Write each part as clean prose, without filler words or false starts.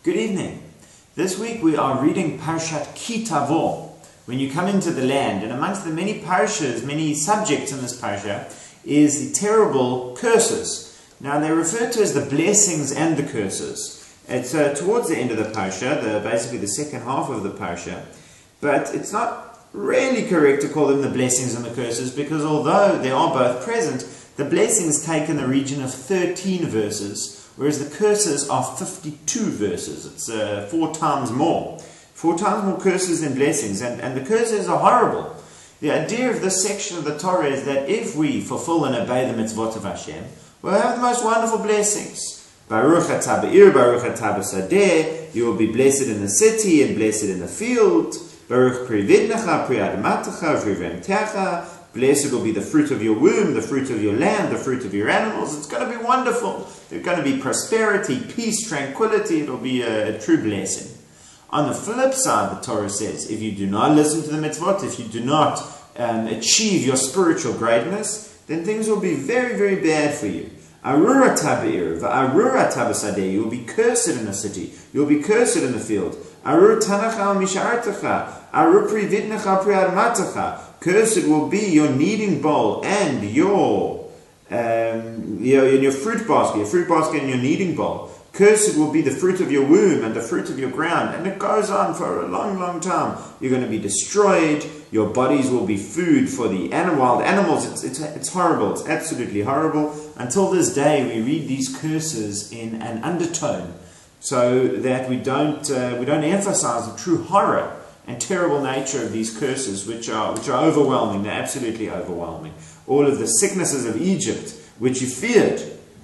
Good evening. This week we are reading Parshat Ki Tavo, when you come into the land. And amongst the many parshas, many subjects in this parsha, is the terrible curses. Now they're referred to as the blessings and the curses. It's towards the end of the parsha, basically the second half of the parsha. But it's not really correct to call them the blessings and the curses, because although they are both present, the blessings take in the region of 13 verses, whereas the curses are 52 verses. It's 4 times more. 4 times more curses than blessings. And the curses are horrible. The idea of this section of the Torah is that if we fulfill and obey the mitzvot of Hashem, we'll have the most wonderful blessings. Baruch atah ba'ir, Baruch atah b'sadeh. You will be blessed in the city and blessed in the field. Baruch pri vidnecha, pri adamatecha, pri vemtecha. Blessed will be the fruit of your womb, the fruit of your land, the fruit of your animals. It's going to be wonderful. There's going to be prosperity, peace, tranquility. It'll be a true blessing. On the flip side, the Torah says, if you do not listen to the mitzvot, if you do not achieve your spiritual greatness, then things will be very, very bad for you. Arura tabir, va'arura tabasadeh. You will be cursed in the city. You will be cursed in the field. Arur tanacha mishartecha. Arur pri vidnecha pri admatecha. Cursed will be your kneading bowl and your fruit basket and your kneading bowl. Cursed will be the fruit of your womb and the fruit of your ground. And it goes on for a long, long time. You're going to be destroyed. Your bodies will be food for the wild animals. It's horrible. It's absolutely horrible. Until this day, we read these curses in an undertone, so that we don't emphasize the true horror and terrible nature of these curses, which are overwhelming. They're absolutely overwhelming. All of the sicknesses of Egypt, which you feared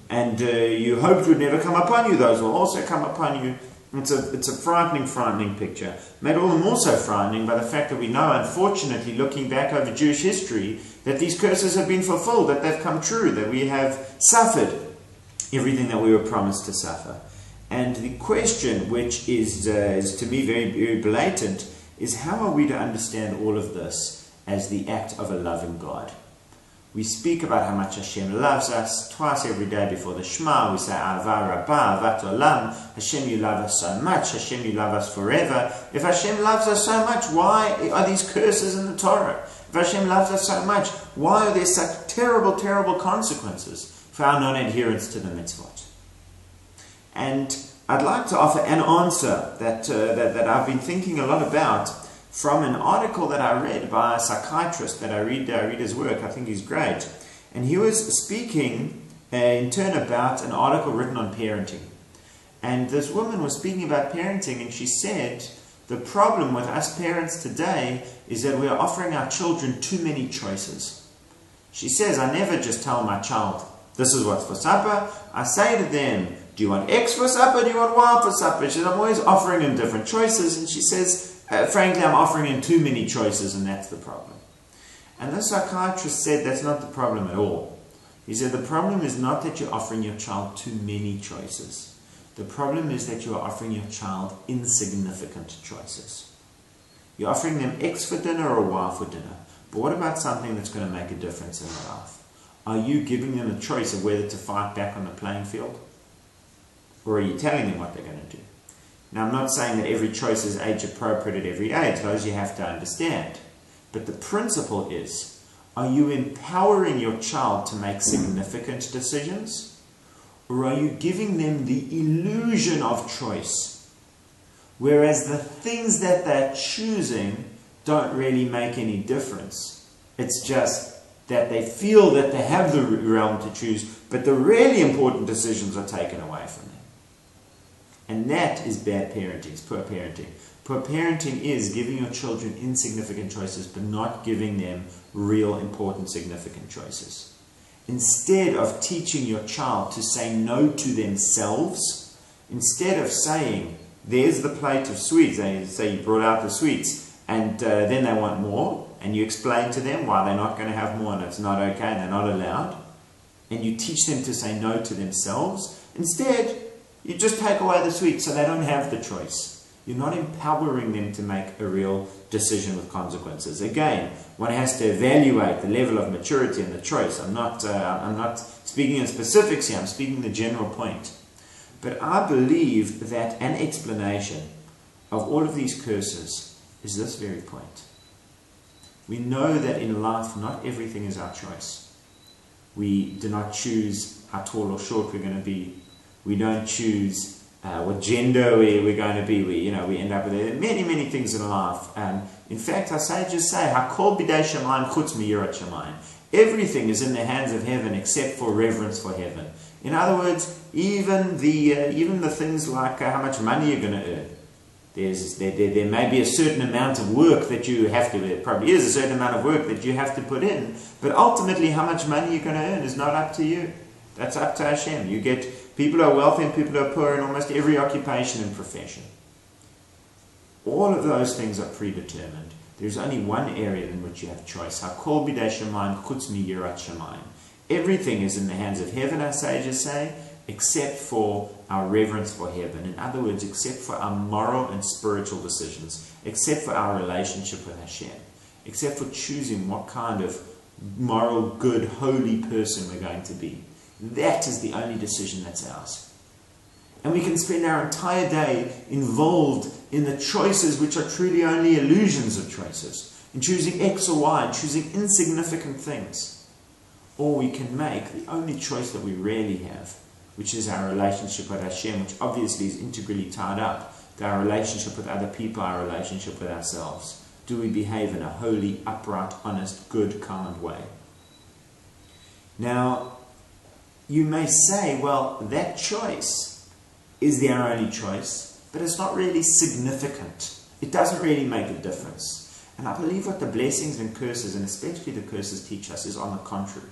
and you hoped would never come upon you, those will also come upon you. It's a frightening, frightening picture. Made all the more so frightening by the fact that we know, unfortunately, looking back over Jewish history, that these curses have been fulfilled, that they've come true, that we have suffered everything that we were promised to suffer. And the question, which is to me very, very blatant, is how are we to understand all of this as the act of a loving God? We speak about how much Hashem loves us twice every day before the Shema. We say, Ahava Rabbah, Avat Olam. Hashem, you love us so much. Hashem, you love us forever. If Hashem loves us so much, why are these curses in the Torah? If Hashem loves us so much, why are there such terrible, terrible consequences for our non-adherence to the mitzvot? And I'd like to offer an answer that I've been thinking a lot about from an article that I read by a psychiatrist that I read his work. I think he's great. And he was speaking in turn about an article written on parenting. And this woman was speaking about parenting, and she said, the problem with us parents today is that we are offering our children too many choices. She says, I never just tell my child, this is what's for supper. I say to them, do you want X for supper? Do you want Y for supper? She says, I'm always offering them different choices. And she says, frankly, I'm offering him too many choices, and that's the problem. And the psychiatrist said that's not the problem at all. He said the problem is not that you're offering your child too many choices. The problem is that you are offering your child insignificant choices. You're offering them X for dinner or Y for dinner. But what about something that's going to make a difference in their life? Are you giving them a choice of whether to fight back on the playing field? Or are you telling them what they're going to do? Now, I'm not saying that every choice is age appropriate at every age. Those you have to understand. But the principle is, are you empowering your child to make significant decisions? Or are you giving them the illusion of choice? Whereas the things that they're choosing don't really make any difference. It's just that they feel that they have the realm to choose, but the really important decisions are taken away from them. And that is bad parenting. It's poor parenting. Poor parenting is giving your children insignificant choices, but not giving them real, important, significant choices. Instead of teaching your child to say no to themselves, instead of saying, there's the plate of sweets, they say you brought out the sweets, and then they want more, and you explain to them why they're not going to have more, and it's not okay, and they're not allowed, and you teach them to say no to themselves, instead, you just take away the sweets so they don't have the choice. You're not empowering them to make a real decision with consequences. Again, one has to evaluate the level of maturity and the choice. I'm not speaking in specifics here. I'm speaking the general point. But I believe that an explanation of all of these curses is this very point. We know that in life not everything is our choice. We do not choose how tall or short we're going to be. We don't choose what gender we're going to be. We end up with many, many things in life. In fact, just say, Hakol b'dei shamayim chutz miyirat shamayim. Everything is in the hands of heaven except for reverence for heaven. In other words, even the things like how much money you're going to earn. There may be a certain amount of work that you have to, there probably is a certain amount of work that you have to put in, but ultimately how much money you're going to earn is not up to you. That's up to Hashem. You get people who are wealthy and people who are poor in almost every occupation and profession. All of those things are predetermined. There's only one area in which you have choice. Hakol b'dei shamayim chutz miyirat shamayim. Everything is in the hands of heaven, our sages say, except for our reverence for heaven. In other words, except for our moral and spiritual decisions, except for our relationship with Hashem, except for choosing what kind of moral, good, holy person we're going to be. That is the only decision that's ours. And we can spend our entire day involved in the choices which are truly only illusions of choices, in choosing X or Y, and choosing insignificant things. Or we can make the only choice that we really have, which is our relationship with Hashem, which obviously is integrally tied up to our relationship with other people, our relationship with ourselves. Do we behave in a holy, upright, honest, good, kind way? Now, you may say, well, that choice is our only choice, but it's not really significant. It doesn't really make a difference. And I believe what the blessings and curses, and especially the curses, teach us is on the contrary.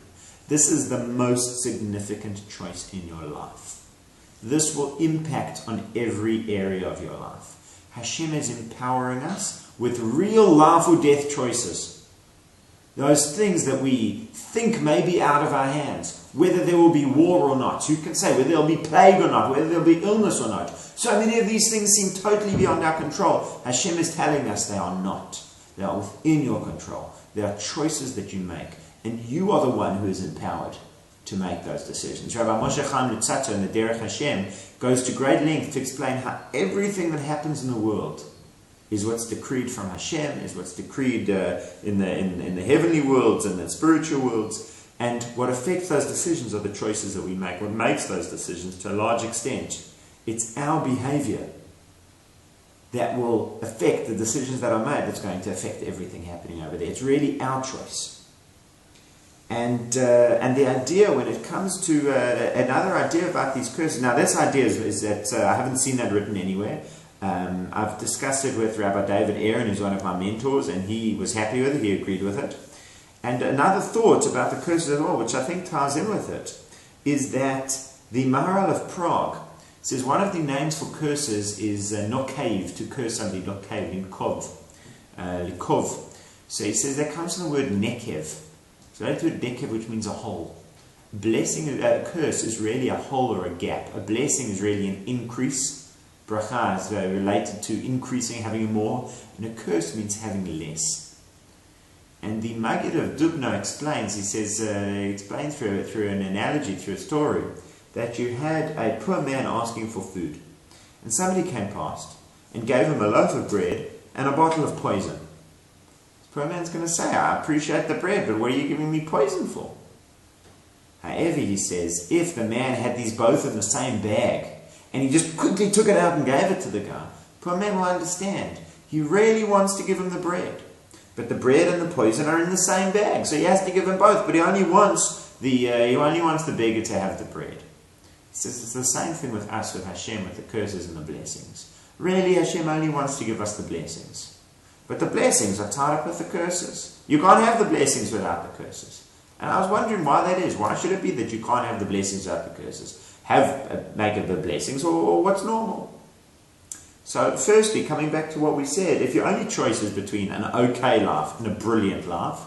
This is the most significant choice in your life. This will impact on every area of your life. Hashem is empowering us with real life or death choices. Those things that we think may be out of our hands, whether there will be war or not. You can say whether there will be plague or not, whether there will be illness or not. So many of these things seem totally beyond our control. Hashem is telling us they are not. They are within your control. They are choices that you make. And you are the one who is empowered to make those decisions. Rabbi Moshe Chaim Luzzatto in the Derech Hashem goes to great length to explain how everything that happens in the world is what's decreed from Hashem, is what's decreed in the heavenly worlds and the spiritual worlds. And what affects those decisions are the choices that we make. What makes those decisions to a large extent, it's our behavior that will affect the decisions that are made that's going to affect everything happening over there. It's really our choice. And the idea when it comes to another idea about these curses, now this idea is that I haven't seen that written anywhere. I've discussed it with Rabbi David Aaron, who's one of my mentors, and he was happy with it, he agreed with it. And another thought about the curses as well, which I think ties in with it, is that the Maharal of Prague says one of the names for curses is nokev, to curse somebody, nokev, likov. So he says that comes from the word nekev. So that's the word nekev, which means a hole. Blessing, a curse is really a hole or a gap. A blessing is really an increase. Bracha is related to increasing, having more. And a curse means having less. And the Maggid of Dubno explains, he says, explains through an analogy, through a story, that you had a poor man asking for food. And somebody came past and gave him a loaf of bread and a bottle of poison. This poor man's going to say, I appreciate the bread, but what are you giving me poison for? However, he says, if the man had these both in the same bag, and he just quickly took it out and gave it to the guy, poor man will understand. He really wants to give him the bread. But the bread and the poison are in the same bag, so he has to give them both. But he only wants the beggar to have the bread. He says it's the same thing with us, with Hashem, with the curses and the blessings. Really, Hashem only wants to give us the blessings, but the blessings are tied up with the curses. You can't have the blessings without the curses. And I was wondering why that is. Why should it be that you can't have the blessings without the curses? Make it the blessings, or what's normal? So firstly, coming back to what we said, if your only choice is between an okay life and a brilliant life,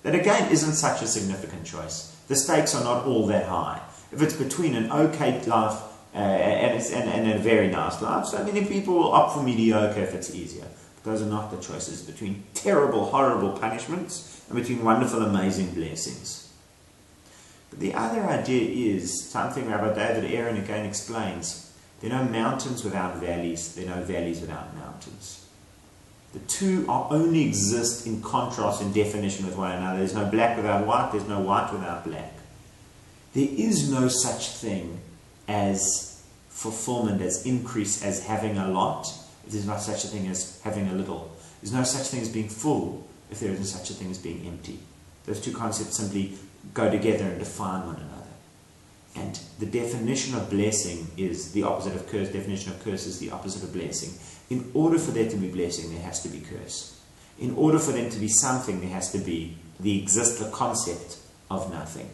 that again isn't such a significant choice. The stakes are not all that high. If it's between an okay life and a very nice life, so many people will opt for mediocre if it's easier. But those are not the choices, between terrible, horrible punishments and between wonderful, amazing blessings. But the other idea is something Rabbi David Aaron again explains, There are no mountains without valleys. There are no valleys without mountains. The two only exist in contrast and definition with one another. There's no black without white. There's no white without black. There is no such thing as fulfillment, as increase, as having a lot. There's not such a thing as having a little. There's no such thing as being full if there isn't such a thing as being empty. Those two concepts simply go together and define one another. And the definition of blessing is the opposite of curse. Definition of curse is the opposite of blessing. In order for there to be blessing, there has to be curse. In order for them to be something, there has to be the concept of nothing.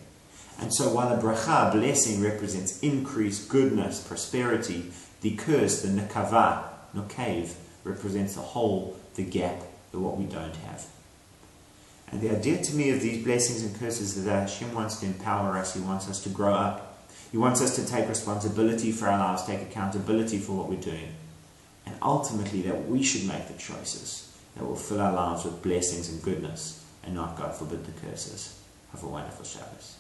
And so while a bracha, a blessing, represents increase, goodness, prosperity, the curse, the nekava, nokev, represents the hole, the gap, what we don't have. And the idea to me of these blessings and curses is that Hashem wants to empower us. He wants us to grow up. He wants us to take responsibility for our lives, take accountability for what we're doing. And ultimately that we should make the choices that will fill our lives with blessings and goodness and not, God forbid, the curses. Have a wonderful Shabbos.